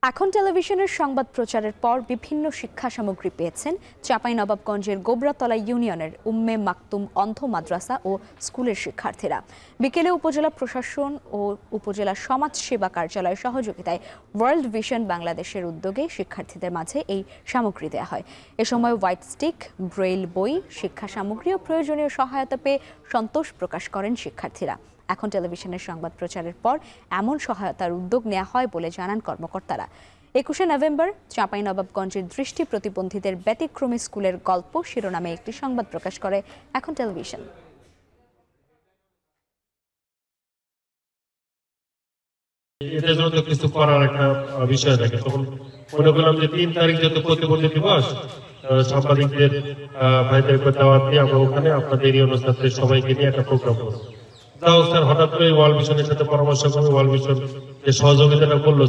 এখন টেলিভিশনের সংবাদ প্রচারের পর বিভিন্ন শিক্ষা সামগ্রী পেয়েছেন চাঁপাইনবাবগঞ্জের গোবরাতলা ইউনিয়নের উম্মে মাকতুম অন্ধ মাদ্রাসা ও স্কুলের শিক্ষার্থীরা। বিকেলে উপজেলা প্রশাসন ও উপজেলা সমাজ সেবা কার্যালয়ের সহযোগিতায় ওয়ার্ল্ড ভিশন বাংলাদেশের উদ্যোগে শিক্ষার্থীদের মাঝে এই সামগ্রী দেওয়া হয়। এ সময় হোয়াইট স্টিক, ব্রেইল বই, শিক্ষা সামগ্রী ও প্রয়োজনীয় সহায়তা পেয়ে সন্তোষ প্রকাশ করেন শিক্ষার্থীরা। এখন টেলিভিশনের সংবাদ প্রচারের পর এমন সহায়তার উদ্যোগ নেওয়া হয় বলে জানান কর্মকর্তারা। 21শে নভেম্বর চাঁপাইনবাবগঞ্জের দৃষ্টি প্রতিবন্ধীদের ব্যতিক্রমী স্কুলের গল্প শিরোনামে একটি সংবাদ প্রকাশ করে এখন টেলিভিশন। এটার জন্য কিছু করার একটা বিষয় থাকে, তখন মনে করলাম যে 3 তারিখ যত প্রতিবন্ধী দিবস সাংবাদিকদের ভাইদেরকে দাওয়াত দিয়ে আমরা ওখানে আপনাদের এই অনুষ্ঠানের সবাইকে নিয়ে একটা প্রোগ্রাম করবো। স্যার হঠাৎ করে ওয়ার্ল্ড ভিশনের সাথে পরামর্শ করে ওয়ার্ল্ড ভিশন যে সহযোগিতাটা করলো